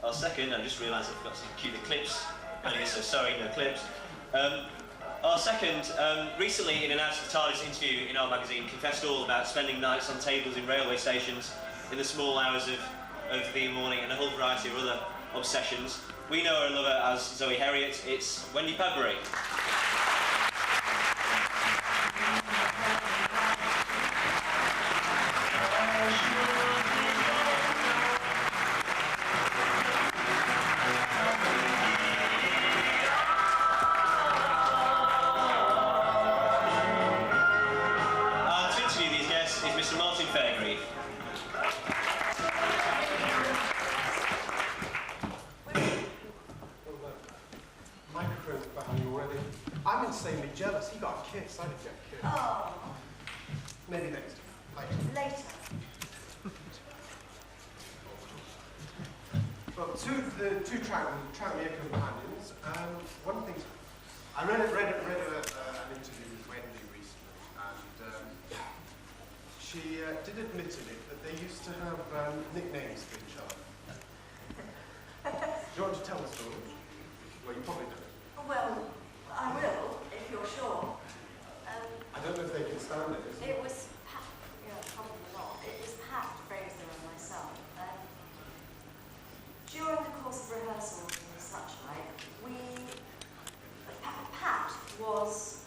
our second, I just realised I forgot to cue the clips earlier, so sorry, no clips. Our second, recently in an Out of the TARDIS interview in our magazine, confessed all about spending nights on tables in railway stations in the small hours of the morning and a whole variety of other obsessions. We know her and love her as Zoe Herriot. It's Wendy Padbury. I'm insanely jealous. He got a kiss. I didn't get a kiss. Oh. Maybe next time. Later. Well, two Tranmere companions. One of the things I read an interview with Wendy recently, and she did admit in it that they used to have nicknames for each other. Do you want to tell the story? Well, you probably don't. Well, I will, if you're sure. I don't know if they can stand it. It was Pat, yeah, probably not. It was Pat, Fraser, and myself. During the course of rehearsals and such like, Pat was,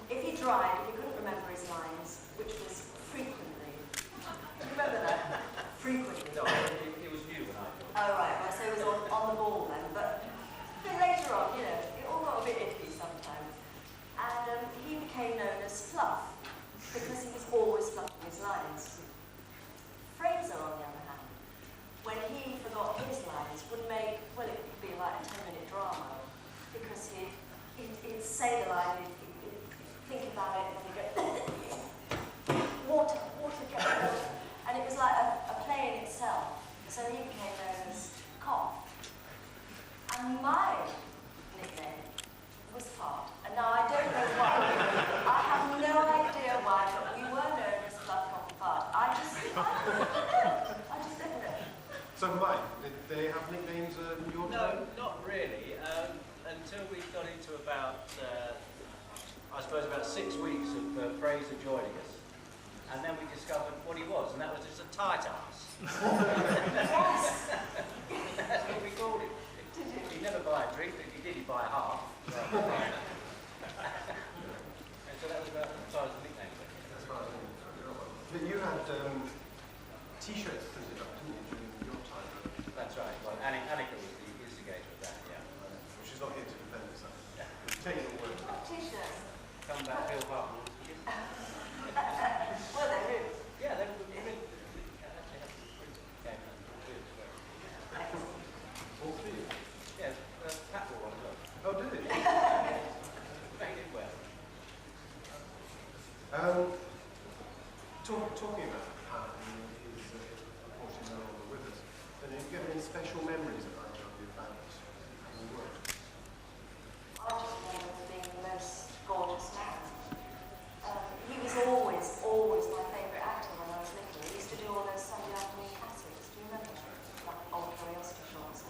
if he dried, he couldn't remember his lines, which was frequently. Do you remember that? Frequently. No, it was new when I thought. Oh, right, well, so it was on the ball then, but later on, you know, it all got a bit iffy sometimes. And he became known as Fluff, because he was always fluffing his lines. Fraser, on the other hand, when he forgot his lines, would make, well, it would be like a 10-minute drama, because he'd say the line, he'd think about it, and he'd go, water, get water. And it was like a play in itself. So he became known as Cough. And my nickname was Fart. And now I don't know why. I have no idea why, but we were known as Fluff, Cough, and Fart. I just didn't know. So, Mike, did they have nicknames in your time? No, not really. Until we got into about, I suppose, about 6 weeks of Fraser joining us. And then we discovered what he was, and that was just a tight ass. Yes. That's what we called him. He'd never buy a drink, but if he did, he'd buy a half. And so that was about as far as the nickname went. That's right. But you had T-shirts printed up, didn't you, during your time? That's right. Well, Annika was the instigator of that, yeah. Well, she's not here to defend herself. Take your word. What T-shirts? Come back, Bill Hartman. Well, they're new. Yeah, they were really. All three? Yeah, Pat wore one as well. Oh, did it? Made it well. Talking about Pat and his unfortunately no longer with us, and have you got any special memories about his work? I just remember him being the most gorgeous man. He was always my favourite actor when I was little. He used to do all those Sunday afternoon classics. Do you remember? Like Old Curiosity Shorts.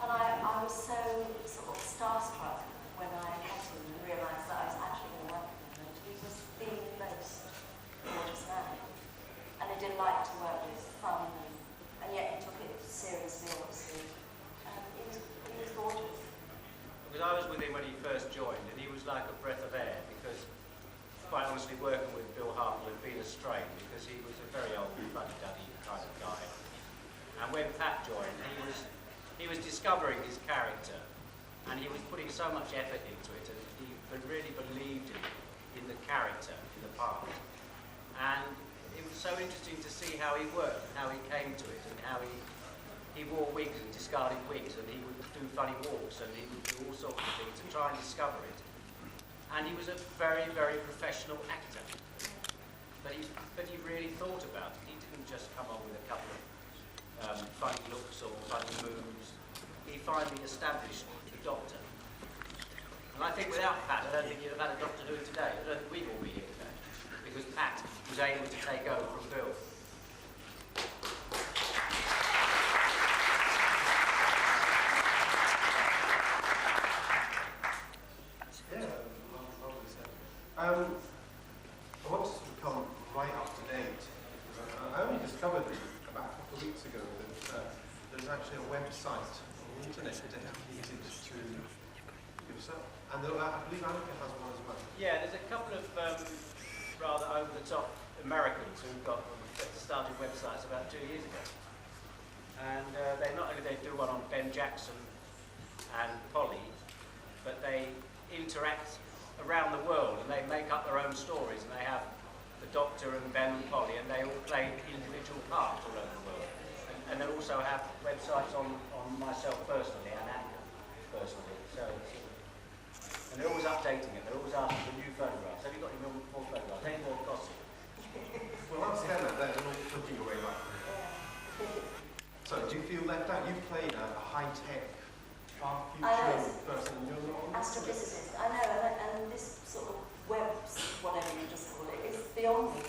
And I was so sort of starstruck when I met him and realised that I was actually going to work with him. He was the most gorgeous man. And he did like to work with fun, and yet he took it seriously, obviously. He was gorgeous. Because I was with him when he first joined, and he was like a breath of air, because quite honestly, working with Bill Hartman had been a strain, because he was a very old, fuddy-duddy kind of guy. And when Pat joined, he was discovering his character, and he was putting so much effort into it, and he really believed in the character, in the part. And it was so interesting to see how he worked, how he came to it, and how he wore wigs and discarded wigs, and he would do funny walks, and he would do all sorts of things to try and discover it. And he was a very, very professional actor. But he really thought about it. He didn't just come on with a couple of funny looks or funny moves. He finally established the Doctor. And I think without Pat, I don't think you'd have had a Doctor Who today. I don't think we'd all be here today. Because Pat was able to take over from Bill. actually a website on the internet dedicated to yourself. And I believe Annika has one as well. Yeah, there's a couple of rather over-the-top Americans who started websites about 2 years ago. And they not only do one on Ben Jackson and Polly, but they interact around the world and they make up their own stories, and they have the Doctor and Ben and Polly, and they all play individual parts all over the world. And they also have websites on myself personally and Annika personally. So, and they're always updating it. They're always asking for new photographs. Have you got any more photographs? Any more gossip? Well, that's them out there, they're all looking away like that. So, do you feel left out? You've played a high-tech, far-future person, and you're not. Astrophysicist, I know, and this sort of webs, whatever you just call it, is beyond me.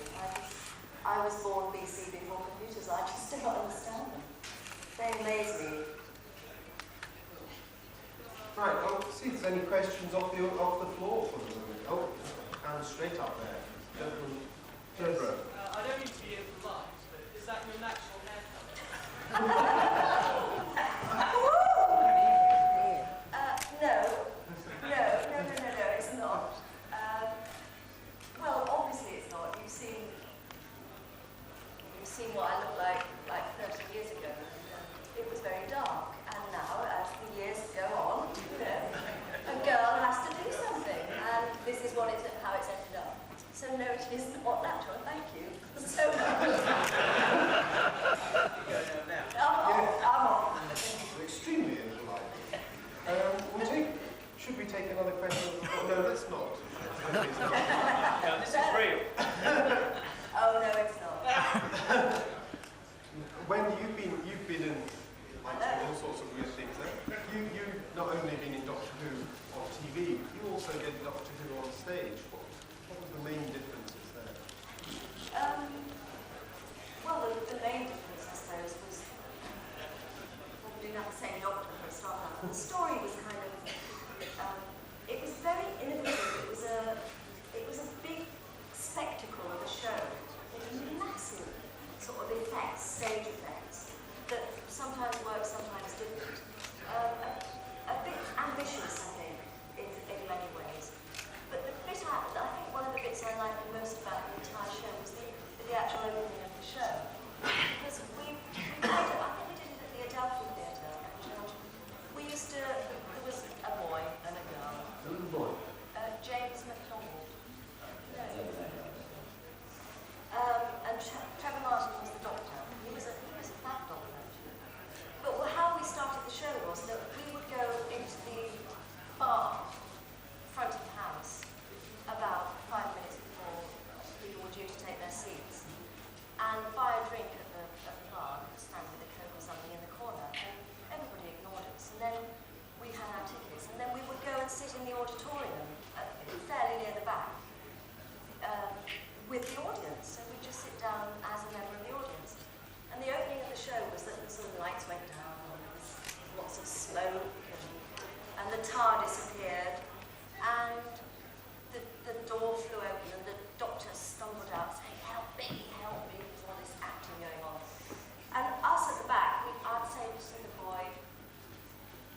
I was born BC before computers. I just don't understand them. They amaze me. Right, well, see if there's any questions off the floor for the moment. Oh, hands straight up there. Deborah. I don't need to be impolite, but is that your natural haircut? No, it's not. Well, obviously it's not. You've seen what I looked like 30 years ago. It was very dark, and now, as the years go on, a girl has to do something, and this is how it's ended up. So no, it is not natural. Thank you so much. I'm off. Extremely impolite. Should we take another question? No, let's not. No, this is real. Oh no, it's not. Wendy, you've been in all sorts of weird things. You not only been in Doctor Who on TV, you also did Doctor Who on stage. What were the main differences there? Well, the main difference, I suppose, was probably not the same Doctor for a start out. The story was kind of, it was very innovative. It was a big spectacle of a show. It was massive sort of effects, stage effects, that sometimes worked, sometimes didn't. A bit ambitious, I think, in many ways. But the bit I think one of the bits I liked the most about the entire show was the actual opening of the show. Because we played it, I think we did it at the Adelphi Theatre in Chelsea. There was a boy and a girl. Who was the boy? James McDonald. And Trevor Martin was the Doctor. He was a fab Doctor, actually. But how we started the show was that we would go into the bar front of the house about 5 minutes before people were due to take their seats, and buy a drink at the bar, stand with a Coke or something in the corner, and everybody ignored us. And then we had our tickets, and then we would go and sit in the auditorium, fairly near the back, with the audience. So we'd just sit down as a member of the audience. And the opening of the show was that the sort of lights went down, and there was lots of smoke, and the TARDIS appeared, and the door flew open, and the Doctor stumbled out saying, help me, there's all this acting going on. And us at the back, I'd say to the boy,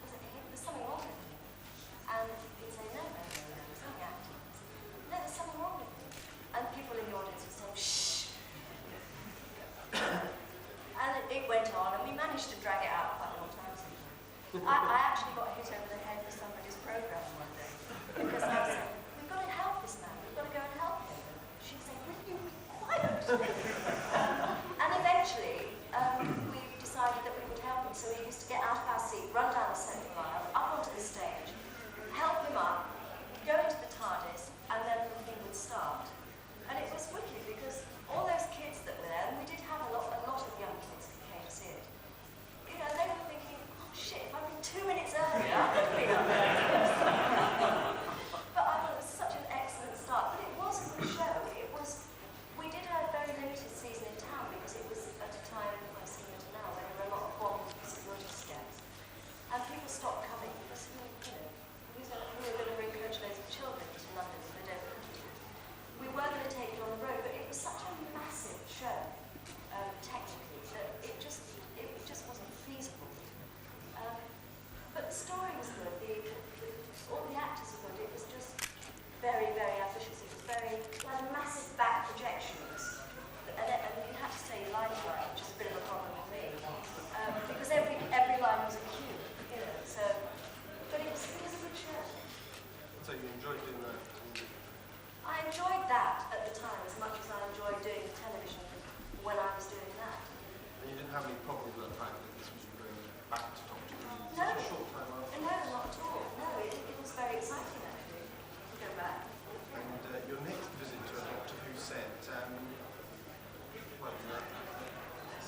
there's something wrong with him. And he'd say, no, there's nothing acting. No, there's something wrong with him. And people in the audience would say, shh. And it went on, and we managed to drag it out quite a long time sometimes. I actually got hit over the head with somebody's program one day, because I was saying, we've got to help this man, we've got to go and help him. She'd say, will you be quiet? And eventually, we decided that we would help him, so we used to get out of our seat, run down the centre aisle, up onto the stage, help him up, go into the TARDIS, and then the thing would start. And it was wicked, because all those kids that were there, and we did have a lot of young kids that came to see it, you know, they were thinking, oh shit, if I'd been 2 minutes earlier, I could have been up there. But I thought it was such an excellent start. But it was a good show. We did a very limited season in town, because it was at a time, quite similar to now, where there were a lot of bomb security scares.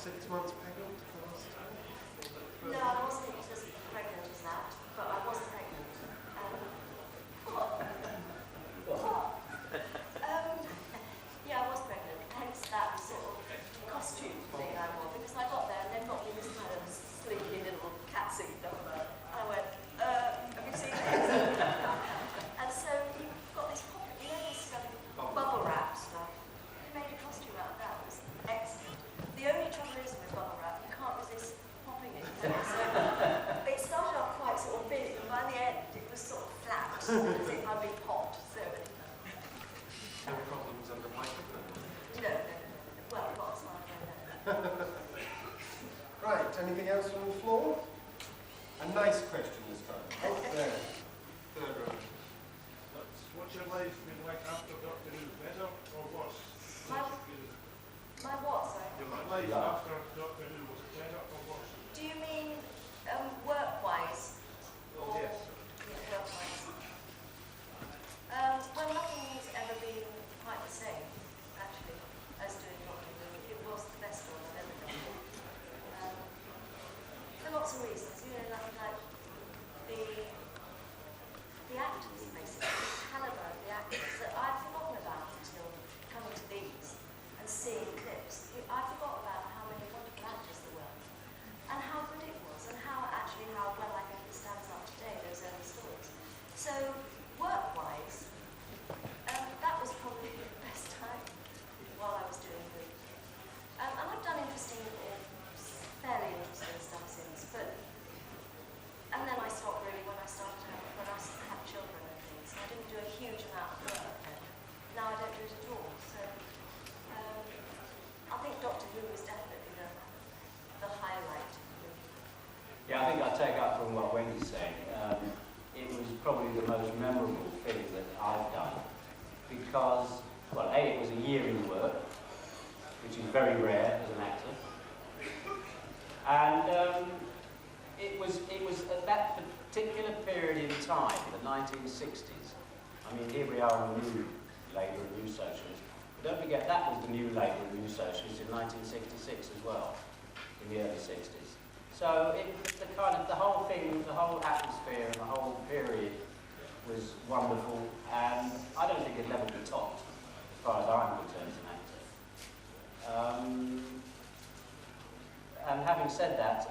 6 months pregnant last time? No, I wasn't as pregnant as that, but I was pregnant. What? Yeah, I was pregnant, hence that sort of costume thing I wore, because I got there and they've got me this kind of slinky little catsuit on. And I went, have you seen this? And so you've got this pocket, you know, this bubble wrap stuff. They made a costume out of that. It was excellent. The only trouble is with bubble wrap, you can't resist popping it. So it started off quite sort of big, and by the end it was sort of flat, as if I'd been popped. So No problems under microphone. no. Well, not as far as I know. Right, anything else from the floor? A nice question this time. Oh, there. Third row. What's your life been like after Doctor Who? Better or worse? My what, sorry? Your life after Doctor Who, was it better or worse? Do you mean work-wise? Oh, yes. Yeah, work-wise. Well, nothing's ever been quite the same, actually, as doing Doctor Who. It was the best one I've ever done. For lots of reasons, you know, like the actors, basically, the calibre of the actors that I'd forgotten about until coming to these and seeing clips. I forgot about how many wonderful actors there were and how good it was and how well I think it stands up today, those early stories. So, work-wise, that was probably the best time while I was doing it. And I've done fairly interesting stuff since, and then I stopped really when I had children and things. So I didn't do a huge amount of work then. Now I don't do it at all. So I think Doctor Who was definitely the highlight. Yeah, I think I take up from what Wendy's saying. It was probably the most memorable thing that I've done because, well, A, it was a year in work, which is very rare as an actor. And it was at that particular period in time, the 1960s. I mean, here we are in the new Labour and New Socialist. But don't forget, that was the new Labour and New Socialist in 1966 as well, in the early 60s. So the whole thing, the whole atmosphere and the whole period was wonderful, and I don't think it'll ever be topped, as far as I'm concerned as an actor. And having said that,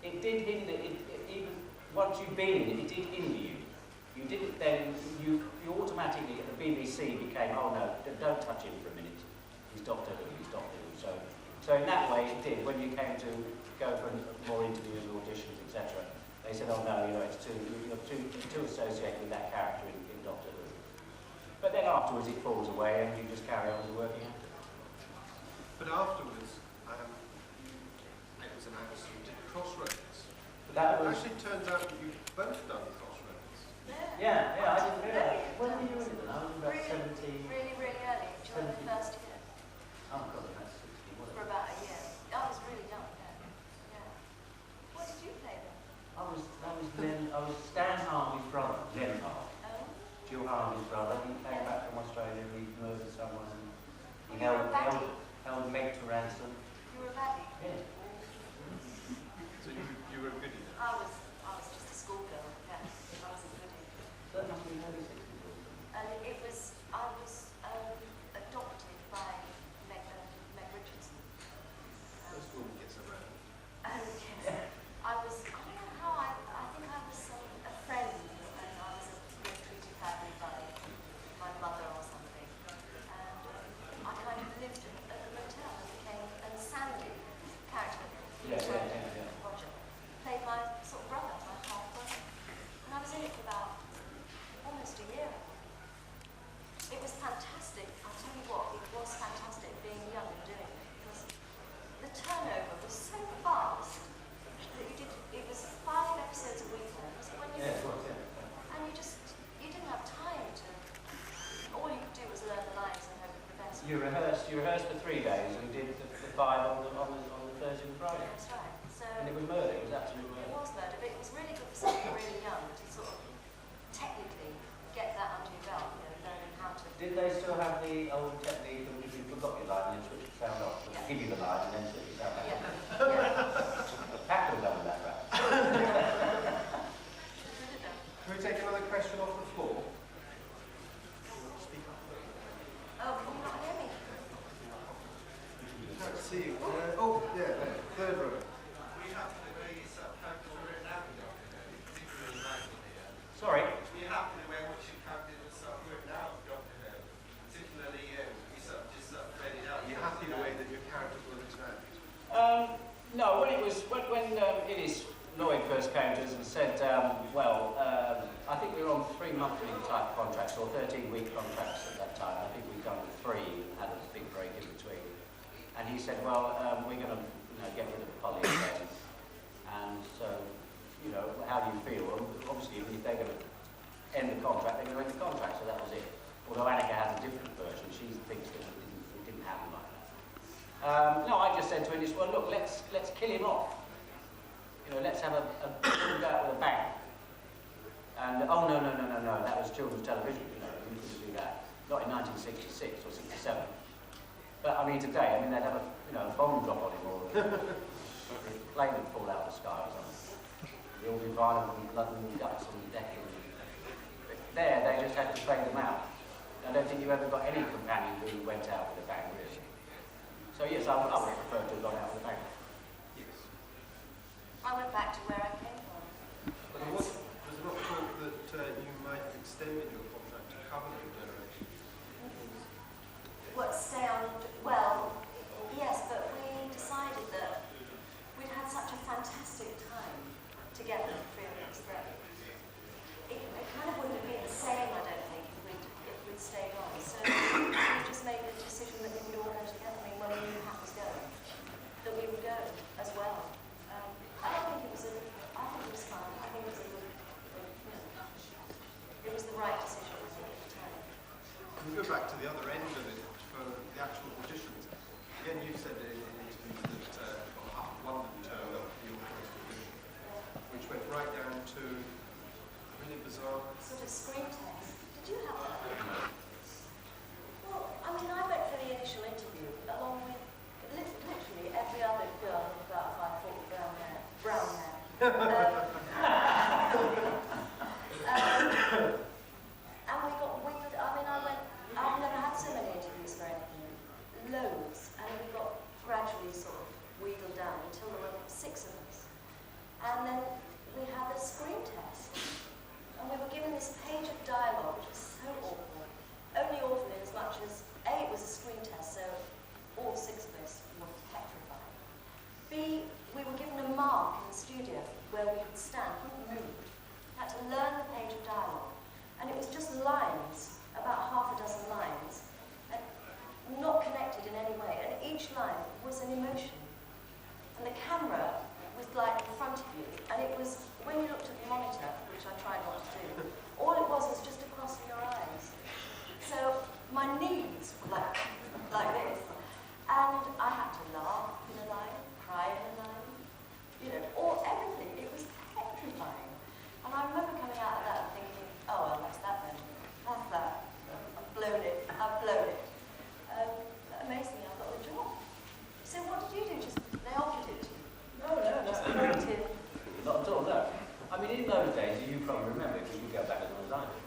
it did hinder, even once you've been in it did hinder you. You didn't then, you automatically at the BBC became, oh no, don't touch him for a minute. He's Doctor Who, he's Doctor Who. So in that way it did. When you came to go for more interviews, auditions, etc., they said, oh no, you're too associated with that character in Doctor Who. But then afterwards it falls away and you just carry on as a working actor. But afterwards, it was an actor who did Crossroads. But that was... Actually, it turns out that you've both done Crossroads. Yeah, I didn't realise. When were you in it? I was about 17. Really, really early, during the first year. Oh God, that's 60, wasn't For it? about a year. I was really young then. Yeah. What did you play then? I was Stan Harvey's brother, Len Harvey. Oh. Jill Harvey's brother. He came back from Australia and he murdered someone and he You were a baddie. held Meg to ransom. You were a baddie. Yeah. So you were a goodie then? I was just a schoolgirl. Yeah. I was a goodie. So that must be early 60s. And I was adopted by Meg Richardson. First woman gets around. And yes, I don't know how, I think I was a friend and I was treated badly by my mother or something. And I kind of lived at the motel and Sandy, character, Roger, played my sort of brother, my half brother. And I was in it for about almost a year. It was fantastic. I'll tell you what, it was fantastic being young and doing it because the turnover was so fast that it was 5 episodes a week then. So when you, Yeah, it was, yeah. and you didn't have time to, all you could do was learn the lines and hope for the best. You rehearsed for 3 days and did the 5 on the Thursday and Friday. That's right. So And it was murder, it was absolute it murder. was murder, but it was really good for someone really young to sort of technically get that under your belt, learning how to. Did they still have the old technique of if you forgot your line and switch the sound off? Yeah. give you the line and then sort yourself out. Yeah. Pat could have done with that, perhaps. Can we take another question off the floor? Speak up. Oh, can you not hear me? Can't see you. Oh, yeah, there. Third row. Sorry? You're happy the way in which you counted and sort of written out Doctor Who, particularly you sort of just sort of read it out. Are you happy the way that your characters were written out? No, when Innes Lloyd first came to us and said, I think we were on 3 monthly type contracts or 13-week contracts at that time. I think we'd done 3 and had a big break in between. And he said, well, we're going to get rid of Polly again. And so, how do you feel? Well, obviously, if they're going to end the contract, they're going to end the contract, so that was it. Although Annika has a different version, she thinks that it didn't happen like that. No, I just said to Innes, well, look, let's kill him off. Let's have a go out with a bang. And, oh, no, that was children's television, we couldn't do that. Not in 1966 or 67. But, today, they'd have a bomb drop on him or a plane would fall out of the sky or something. There'll be violent and blood and guts on the deck. There, they just had to train them out. I don't think you ever got any companion who went out with a bang, really. So yes, I would prefer to have gone out with a bang. Yes. I went back to where I came from. But was there not talk that you might have extended your contract to cover the generation? What, stay on? Well, yes, but we decided that we'd had such a fantastic time together, the 3 of us, that it kind of wouldn't have been the same, I don't think, if we'd stayed on. So we just made the decision that we would all go together. When we knew Pat was going, that we would go as well. I don't think it was I think it was fun. I think it was it was the right decision, I think, at the time. Can we go back to the other end of it for the actual auditions? Again, you said in interviews that on London turned up for your first audition, which went right down to really bizarre. Sort of screen test. Did you have that? Well, I went for the initial interview along with literally every other girl with about 5 foot brown hair. And we got wheeled. I've never had so many interviews for anything. Loads. And we got gradually sort of wheeled down until there were 6 of us. And then we had a screen test. And we were given this page of dialogue, which was so awful. Only awful in as much as, A, it was a screen test, so all 6 of us were petrified. B, we were given a mark in the studio where we could stand, couldn't move. Had to learn the page of dialogue. And it was just lines, about half a dozen lines, and not connected in any way. And each line was an emotion. And the camera was like in front of you, and it was, when you looked at the monitor, which I tried not to do, all it was just across your eyes. So my knees were like this, and I had to laugh in a line, cry in a line, or everything. It was petrifying. And I remember coming out of that and thinking, oh, well, that's that then. That's that. I've blown it. Amazingly, I got the job. So what did you do? They offered it to you? No. Just walked in. Not at all, no. In those days, you probably remember, because you go back as long as I do.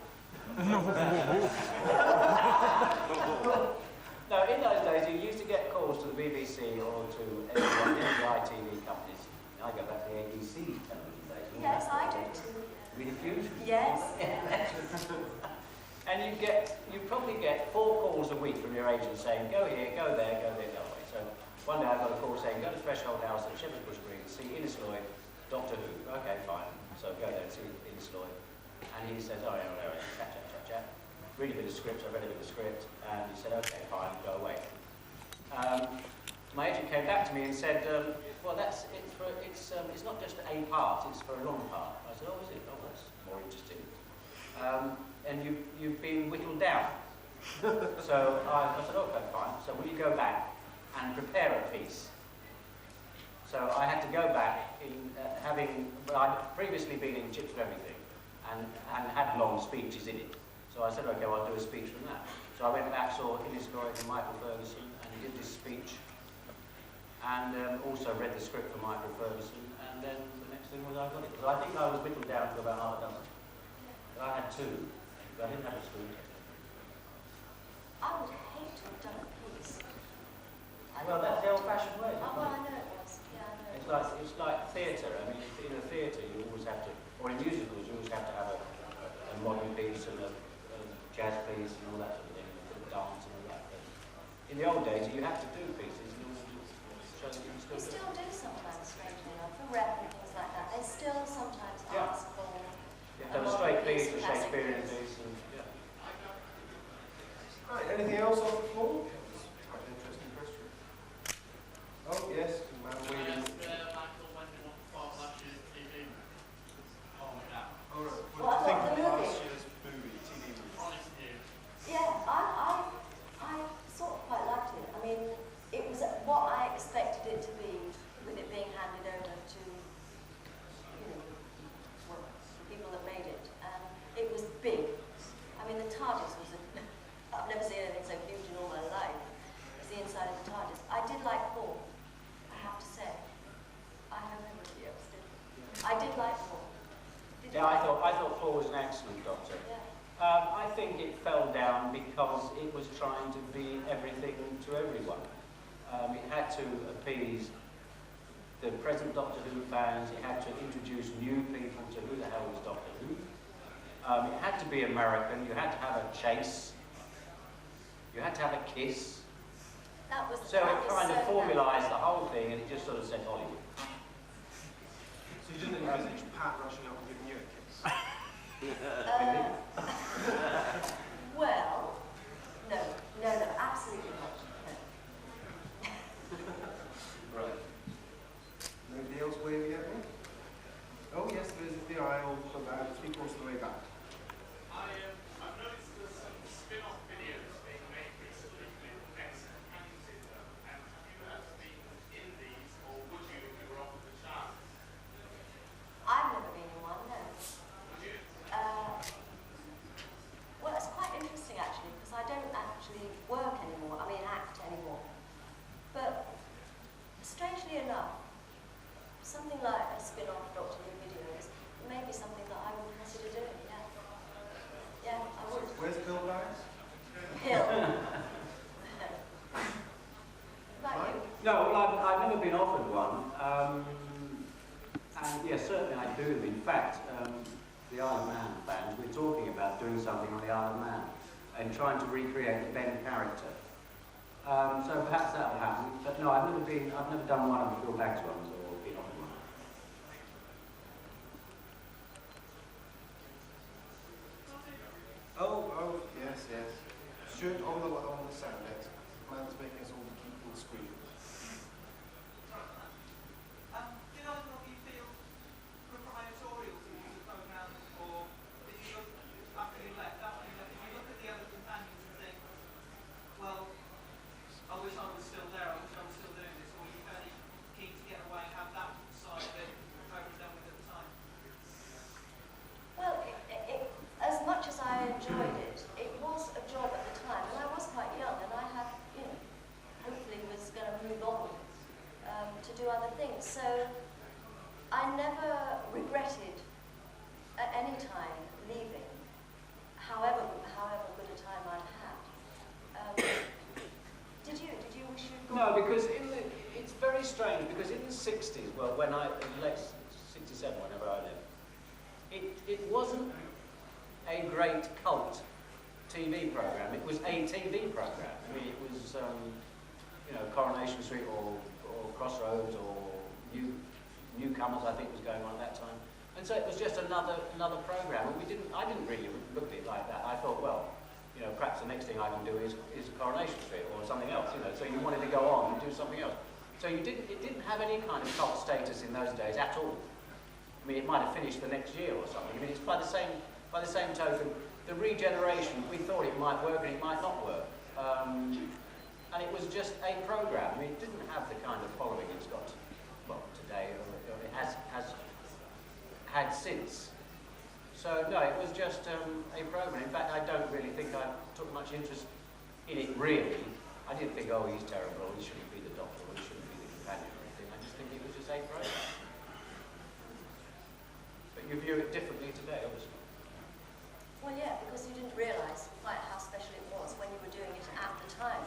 No, in those days, you used to get calls to the BBC or to any of the ITV companies. I go back to the ABC television days. Yes, I do too. Really huge? Yes. And you probably get 4 calls a week from your agent saying, go here, go there, go away. So one day I got a call saying, go to Threshold House at Shepherd's Bush Green, see Innes Lloyd, Doctor Who. Okay, fine. So go there and see Innes Lloyd. And he says, oh, yeah, chat. Read a bit of script, I read a bit of script, and he said, okay, fine, go away. My agent came back to me and said, well, it's not just a part, it's for a long part. I said, oh, is it? Oh, that's more interesting. And you've been whittled down. So I said, okay, fine. So will you go back and prepare a piece? So I had to go back I'd previously been in Chips for Everything and had long speeches in it. So I said, okay, well, I'll do a speech from that. So I went back, saw Innes Lloyd and Michael Ferguson, and he did this speech. and also read the script for Michael Ferguson, and then the next thing was I got it. So I think I was whittled down to about half a dozen. I had two, but I didn't have a screen test. I would hate to have done a piece. Well, that's the old-fashioned way. Oh, well, I know it was. Yeah, I know It's like theatre. I mean, in a theatre you always have to, or in musicals you always have to have a modern piece and a jazz piece and all that sort of thing, and a dance and all that. But in the old days you had to do pieces in order to show that you can We still do still do sometimes, strangely enough, for rep and things like that. They still sometimes Yeah. ask for it. You've done a straight piece, a classic Shakespearean piece. piece, and yeah. Right, anything else on the floor? Quite an interesting question. Oh, yes, man waving. Michael, when they want for last year's TV All right. What, What do you think the of movie? last year's movie, TV movie? honest news. Yeah, I sort of quite liked it. I mean, it was what I expected it to be, with it being handed over to, you know, well, the people that made it. It was big. I mean, the TARDIS was I've never seen anything so huge in all my life as the inside of the TARDIS. I did like Paul, I have to say. I hope everybody else did. I did like Paul. Did you Yeah, I like thought Paul was an excellent Doctor. Yeah. I think it fell down because it was trying to be everything to everyone. It had to appease the present Doctor Who fans. It had to introduce new people to who the hell was Doctor Who. It had to be American. You had to have a chase. You had to have a kiss. That was So that it was kind of so formalised the whole thing, and it just sort of said Hollywood. So you didn't envisage Pat rushing up and giving you a kiss? Well, no, absolutely not. No. Right. Nobody else waving at me? Oh yes, there is the aisle from about 3/4 of the way back. I've noticed there's some spin-off videos being made recently with ex-hands in them, and have you ever been in these, or would you if you were offered the chance? I've never been in one, no. Would you? Well, it's quite interesting actually, because I don't actually work anymore, I mean act anymore. But strangely enough, something like a spin-off Doctor Who videos may be something that I would consider doing, yeah. Yeah, I would. Where's Bill Guys? Hill. Like you. No, well, I've never been offered one. And yes, certainly I do. In fact, the Isle of Man fans, we're talking about doing something on the Isle of Man and trying to recreate the Ben character. So perhaps that will happen. But no, I've never done one of the Bill Baggs ones or been offered one. Oh, yes. Shoot on the sound next. Man's making us all keep on screen. Do you know what you feel proprietorial to use a program, or did you look after you left that? Did you look at the other companions and think, well, I wish I was still there, I wish I was still doing this, or were you fairly keen to get away and have that side of it over and done with at the time? Well, as much as I enjoyed it, it was a job at the time, and I was quite young, and I had, hopefully was going to move on to do other things. So I never regretted at any time leaving, however good a time I'd had. Did you wish you'd gone? No, because it's very strange, because in the 60s, well, in late 67, whenever I lived, it wasn't a great cult TV program. It was a TV program. I mean, it was, Coronation Street or Crossroads or Newcomers, I think, was going on at that time. And so it was just another program. And I didn't really look at it like that. I thought, well, perhaps the next thing I can do is Coronation Street or something else. So you wanted to go on and do something else. So it didn't have any kind of cult status in those days at all. I mean, it might have finished the next year or something. I mean, it's by the same token, the regeneration, we thought it might work and it might not work. And it was just a program. I mean, it didn't have the kind of following it's got, today, or it has had since. So, no, it was just a program. In fact, I don't really think I took much interest in it, really. I didn't think, oh, he's terrible, he shouldn't be the Doctor, he shouldn't be the companion or anything. I just think it was just a great. But you view it differently today, obviously. Well, yeah, because you didn't realise quite how special it was when you were doing it at the time.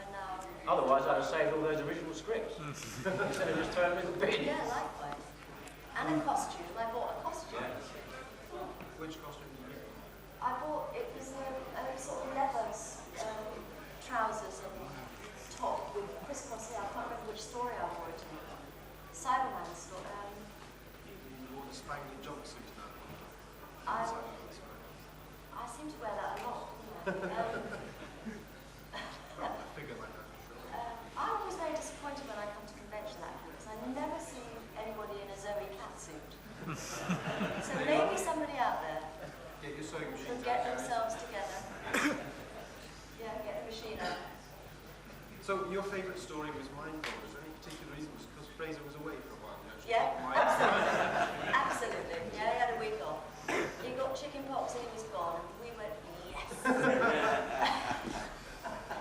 And now... Otherwise, I'd have saved all those original scripts. Instead of just throwing them in the bin. Yeah, likewise. And a costume. I bought a costume. Which costume did you get? I bought, it was a sort of leather trousers and top with crisscross hair. I can't remember which story I wore it in. Cyberman story. You wore the spangly jumpsuit to that one. I seem to wear that a lot, don't I? Well, I figure like that. I'm always very disappointed when I come to convention that because I never see anybody in a Zoe catsuit. So maybe somebody out there Get your sewing can machine get out, guys. themselves together. Yeah, get the machine out. So your favourite story was Mindful. Is there any particular reason? Was it because Fraser was away for a while? You actually Yeah, thought absolutely. Absolutely. Yeah, he had a week off. He got chicken pox and he was gone, and we went, yes.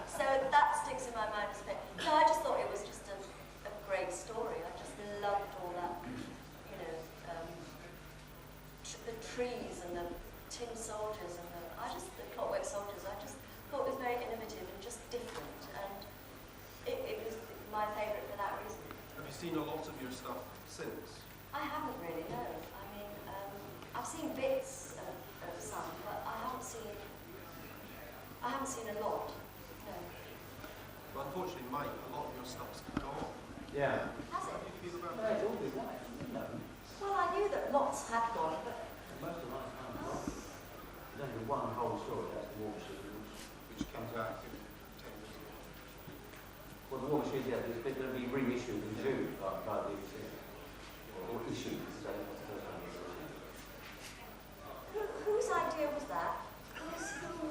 So that sticks in my mind as a bit. No, I just thought it was just a great story. I just loved all that, you know, the trees and the tin soldiers and the clockwork soldiers. I just thought it was very innovative and just different, and it was my favourite for that reason. Have you seen a lot of your stuff since? I haven't really, no. I mean, I've seen bits of some, but I haven't seen a lot. No. Well, unfortunately, Mike, a lot of your stuff's gone. Yeah. Has How it? do you feel about No, that? it's all been right. No. Well, I knew that lots had gone, but Most of mine are gone. There's only one whole story, that's the War Machine. Which comes out in 10 years. Well, the War Machine, yeah, it's going to be reissued in June by the BBC. Or issued, so that's the first time it's issued. whose idea was that?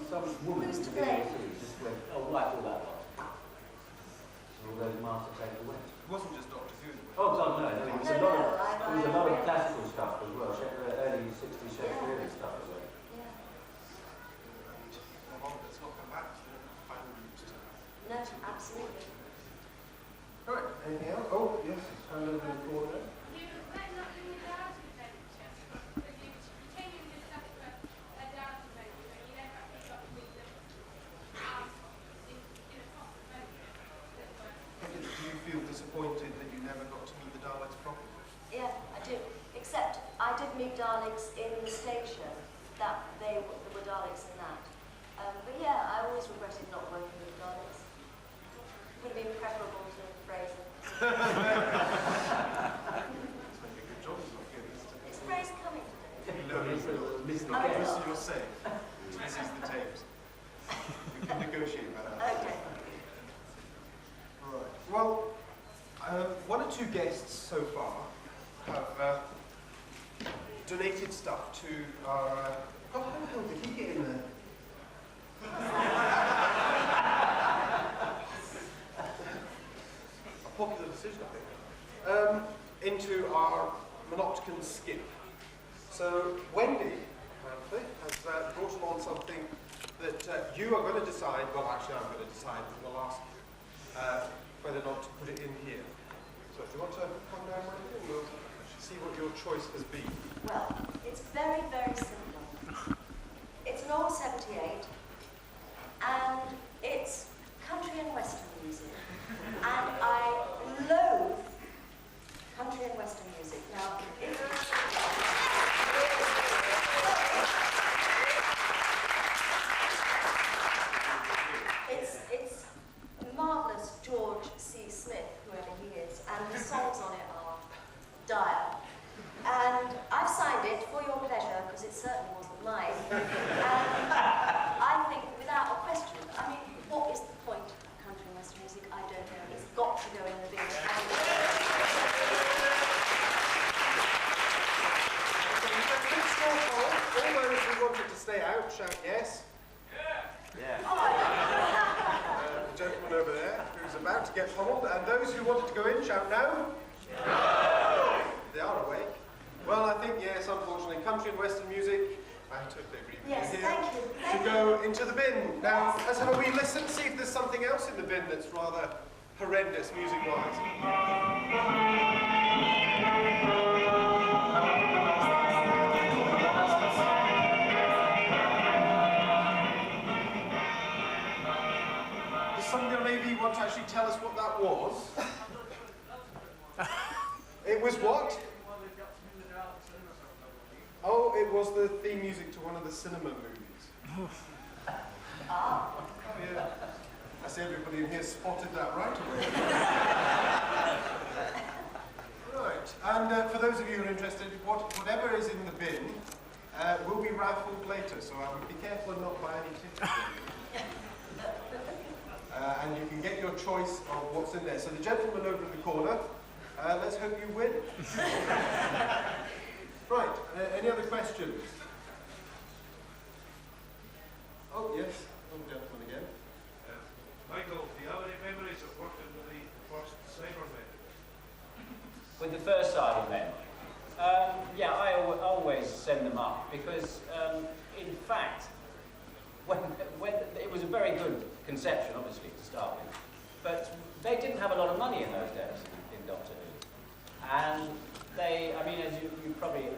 Some woman Who's in to the blame? BBC just went, oh, right, all that lot. And all those masters taken away. It wasn't just Doctor Who. Oh, God, no, it was a No, lot of, I- it was a lot of I- classical stuff as well, early 60s Shakespearean stuff as well. Yeah. And a lot of it's not come back to the final roots. No, absolutely. All right, anything else? Oh, yes, hand over the corner. You might not do without it, then, because you continue to suffer a doubt of it, and you never actually got to meet them in a proper way. Do you feel disappointed that you never got to meet the Daleks properly? Yeah, I do. Except I did meet Daleks in the stage show. There were Daleks in that. But yeah, I always regretted not working with Daleks. Would have been preferable to Fraser. It's like a good job, it's not good, is it? Is Fraser coming today? No, it's Oh, not it's this not. you're saying. This is the tapes. We can negotiate about that. Okay. Right. Well, one or two guests so far have donated stuff to our... God, how the hell did he get in there? A popular decision, I think. Into our Manopticon skip. So, Wendy, apparently, has brought along something that you are going to decide, well, actually, I'm going to decide for the last, whether or not to put it in here. So, if you want to come down, Wendy, and we'll see what your choice has been. Well, it's very, very simple. It's an old 78, and it's country and western music. And I loathe country and western music. Now, it's marvellous George C. Smith, whoever he is, and the songs on it are dire. And I've signed it for your pleasure, because it certainly wasn't mine. And I think, without a question, I mean, what is the point of country and western music? I don't know. It's got to go in the bin. All those who wanted to stay out, shout yes. Yeah. The gentleman over there who's about to get pummeled, and those who wanted to go in, shout no. No. They are awake. Well, I think yes, unfortunately, country and western music, I totally agree with Yes, you here, thank you. should go into the bin. Now, let's have a wee listen, see if there's something else in the bin that's rather horrendous music-wise. Does somebody maybe want to actually tell us what that was? It was what? Oh, it was the theme music to one of the cinema movies. Oh, yeah. I see everybody in here spotted that right away. Right, and for those of you who are interested, whatever is in the bin will be raffled later, so I would be careful and not buy any tickets. And you can get your choice of what's in there. So the gentleman over in the corner, let's hope you win. Right, any other questions? Oh, yes, oh, gentleman again. Michael, do you have any memories of working with the first Cybermen? With the first Cybermen? Yeah, I always send them up because, in fact, when it was a very good conception, obviously, to start with, but they didn't have a lot of money in those days in Doctor Who. And they, I mean, as you probably,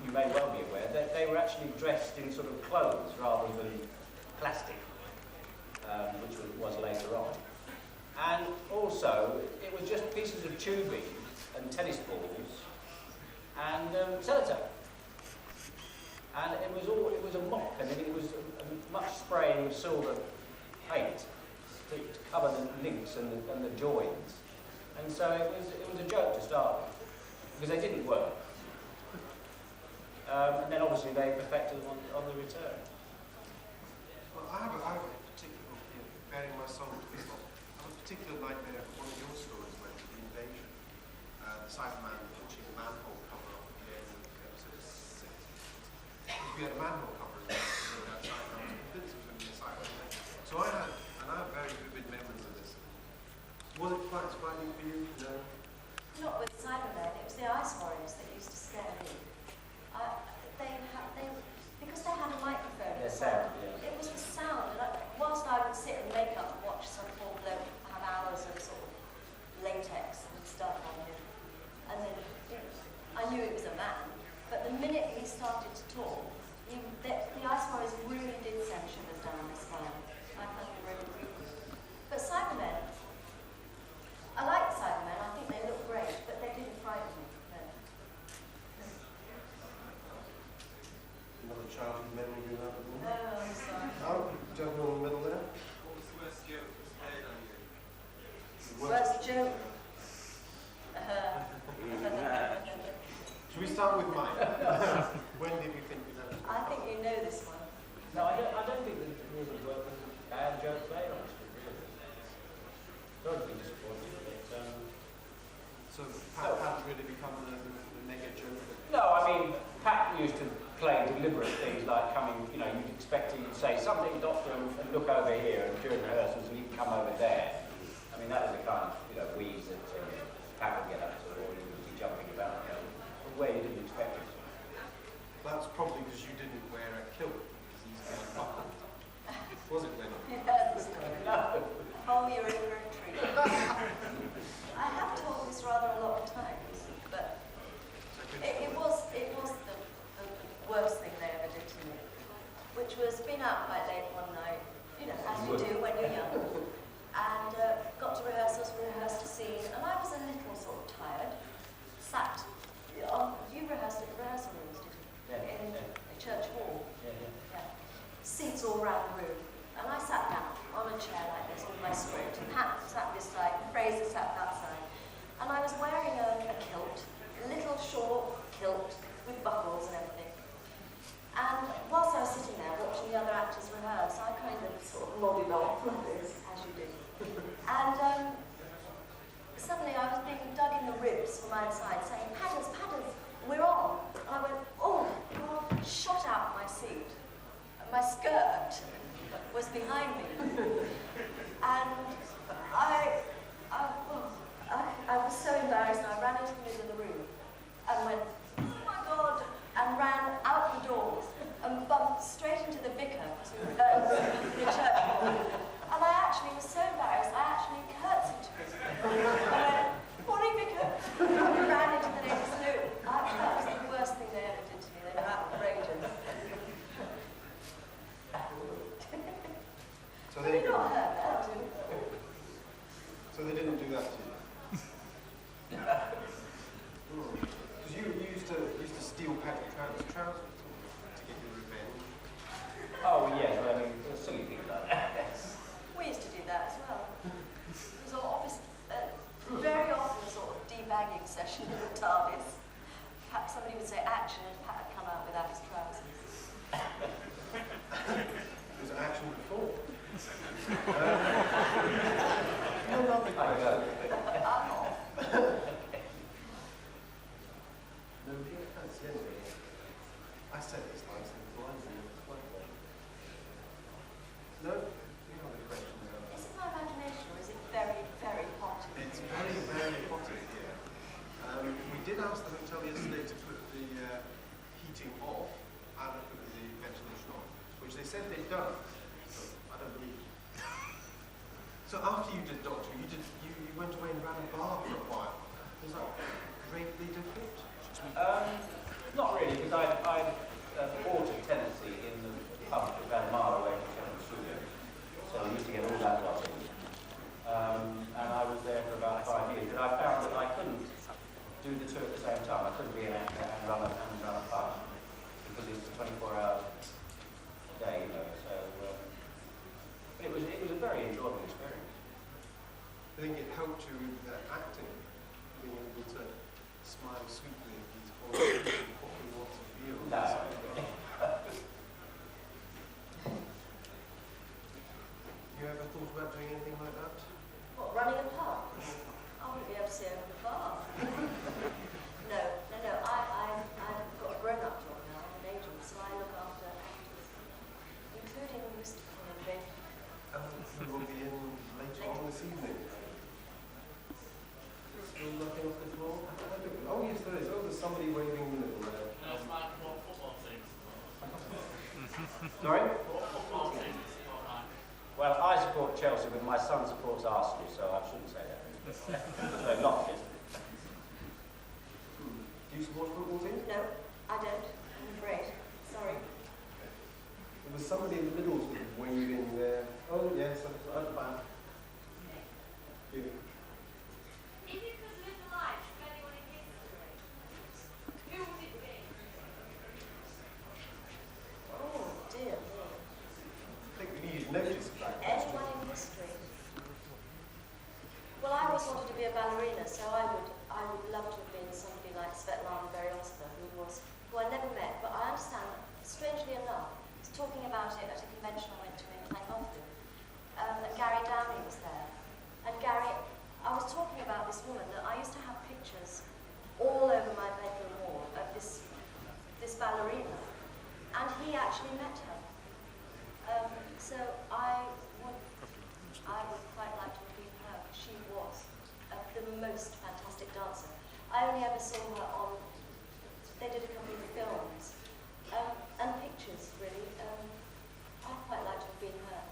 you may well be aware, that they were actually dressed in sort of clothes rather than plastic, which was later on. And also, it was just pieces of tubing and tennis balls and sellotape. And it was a mock, and it was much spraying of silver paint to cover the links and the joins. And so it was a joke to start with, because they didn't work. And then obviously they perfected them on the return. Well, I have a particular, bearing my soul to this one, I have a particular nightmare for one of your stories, when the invasion, the Cyberman pushing the manhole cover off the end of episode 6. We had a manhole cover as well, outside, I was convinced it was going to be a Cyberman. So I have very vivid memories of this. Was it quite frightening for you? No? Not with Cybermen, it was the Ice Warriors that used to scare me. Because they had a microphone. Their sound, yeah. It was the sound, and whilst I would sit in makeup and watch some poor bloke have hours of sort of latex and stuff on him, and then I knew it was a man, but the minute he started to talk, the Ice Warriors really did send shivers down my spine. I found it really creepy. But Cybermen, I like the Cybermen, I think they look great, but they didn't frighten me. No. Another childhood memory you have of them? No, I'm sorry. Oh, gentleman in the middle there. What was the worst joke that's played on you? Worst joke. Should we start with mine? When did you think you know? I think you know this one. No, I don't think that there was a bad joke played on us, really. Sorry to be disappointed, but So Pat hadn't really become the mega joke. no, I mean, Pat used to play deliberate things like coming, you know, you'd expect him to say something, Doctor, and look over here, and during rehearsals, and he'd come over there. I mean, that was the kind of, you know, wheeze that Pat would get up to, or he would be jumping about, you know, where you didn't expect it to. That's probably because you didn't wear a kilt, because he's been buckled. Was it, Wendy? You heard the story. No. Hold your inventory. I have told this rather a lot of times, but it was the worst thing they ever did to me, which was being out quite late one night, you know, as you do when you're young, and got to rehearsals, rehearsed a scene, and I was a little sort of tired, sat, you rehearsed at the rehearsal rooms, did you? Yeah, In the church hall. Yeah. Seats all round the room, and I sat down on a chair like this with my script, and Pat sat this side, and Fraser sat that side, and I was wearing a kilt, a little short kilt with buckles and everything. And whilst I was sitting there watching the other actors rehearse, I kind of sort of nodded off like this, as you do. And suddenly I was being dug in the ribs from outside, saying, "Padders, padders, we're on." And I went, "Oh," God, shot out of my seat. And my skirt was behind me. And I was so embarrassed, I ran into the middle of the room and went, "Oh my God," and ran out the door and bumped straight into the vicar to the church hall. And I actually was so embarrassed, I actually curtsied to So they didn't do that to you? Because you used to steal Patrick trousers to get your revenge. Oh, yes, well, I mean, there's silly things like that. We used to do that as well. It was very often a sort of debagging session in the TARDIS. Perhaps somebody would say action and Pat would come out without his trousers. It was action before. No, nothing like that. I'm off. No, that's the end of it. I said this last thing blinds me. No? You have any questions about that? Is it my imagination or is it very, very hot? It's very, very hot in here. We did ask the hotel yesterday to put the heating off and to put the ventilation on, which they said they'd done. So I don't believe it. So after you did Doctor, you went away and ran a bar for a while. Was that greatly different? Not really, because I bought a tenancy in the pub about a mile away from Sheffield Studio. So I used to get all that lot in. And I was there for about 5 years. But I found that I couldn't do the two at the same time. I couldn't be an actor and run a pub because it's a 24-hour day, you know. So it was a very enjoyable experience. I think it helped you with acting, being able to smile sweetly at these popping lots of views. No. You ever thought about doing anything like that? What, running a pub? I wouldn't be able to see over the bar. No. I've got a grown-up job now. I'm an agent, so I look after actors, including Mr. Wendy. We will be in later on this evening. Still nothing off the floor? Oh yes, there is. Oh, there's somebody waving in the middle there. That's like what football teams. Sorry? What football teams is it like? Well, I support Chelsea, but my son supports Arsenal, so I shouldn't say that. So not this. Do you support football team? No, I don't. I'm afraid. Sorry. There was somebody in the middle sort of waving there. Oh yes, that's fine. You. If you could live a life of anyone in history, who would it be? Oh, dear me. I think we need notice of that question. Anyone in history? Well, I always wanted to be a ballerina, so I would love to have been somebody like Svetlana Beryosova, who I never met, but I understand, strangely enough, I was talking about it at a convention I went to in Llangollen, that Gary Downey was there. And Gary, I was talking about this woman that I used to have pictures all over my bedroom wall of this ballerina, and he actually met her. So I would quite like to have been her. She was the most fantastic dancer. I only ever saw her on, they did a couple of films, and pictures really. I'd quite like to have been her.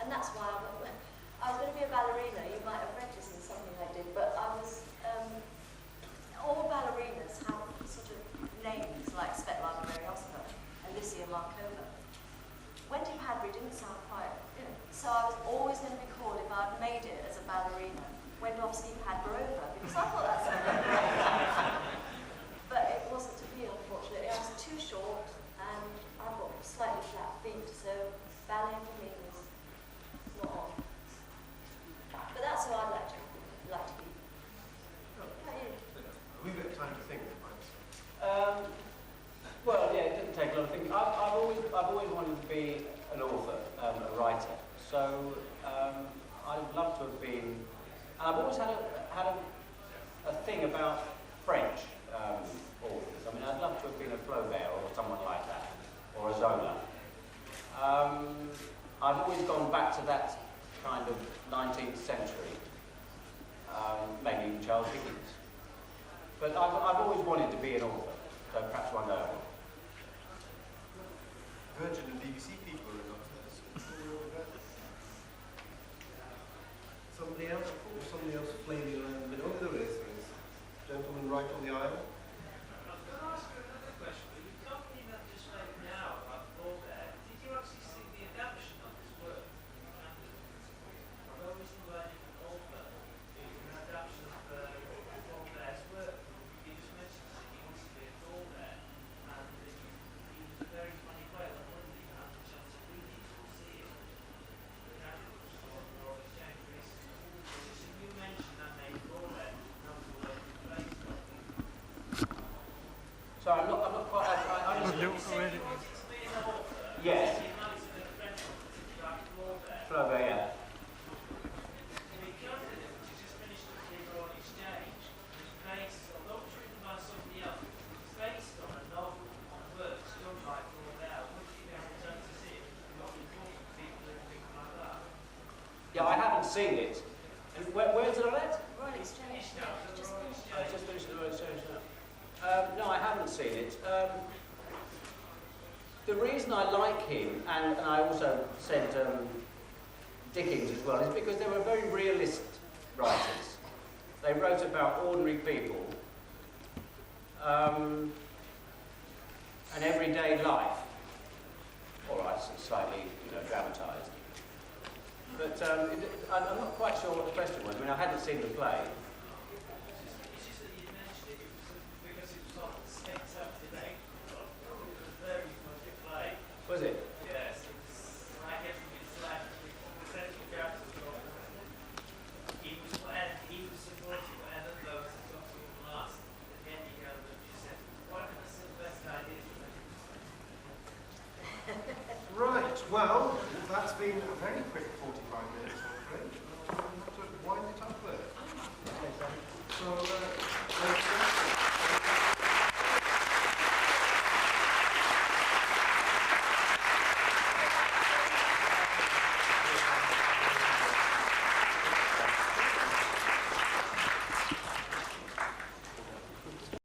And that's why I was going to be a ballerina. You might have read this in something I did, but I was, all ballerinas have sort of names like Svetlana Beryosova and Alicia Markova. Wendy Padbury didn't sound quite, so I was always going to be called, if I'd made it as a ballerina, Wendowski Padburova, because I thought that sounded great. But it wasn't to be, unfortunately. I was too short, and I've got slightly flat feet, so ballet for me was not on. But that's who I'd like to be. How about you? We've got time to think, right? Well, yeah, it didn't take a lot of thinking. I've always wanted to be an author, a writer. So I'd love to have been. And I've always had a thing about French authors. I mean, I'd love to have been a Flaubert or someone like that, or a Zola. I've always gone back to that kind of 19th century, maybe even Charles Dickens. But I've always wanted to be an author, so perhaps one day I will. Virgin and BBC people are not this. Somebody else, or somebody else flaming around the middle? Oh, there is. Gentleman right on the aisle. I was going to ask you another question. The company that just made now about Flaubert, did you actually see the adaptation of his work? Well, we I haven't seen it. And where's it on it? Royal Exchange. Just finished. I just finished the Royal Exchange now. No, I haven't seen it. The reason I like him, and I also said Dickens as well, is because they were very realist writers. They wrote about ordinary people and everyday life. All right, so slightly, dramatised. But I'm not quite sure what the question was. I mean, I hadn't seen the play.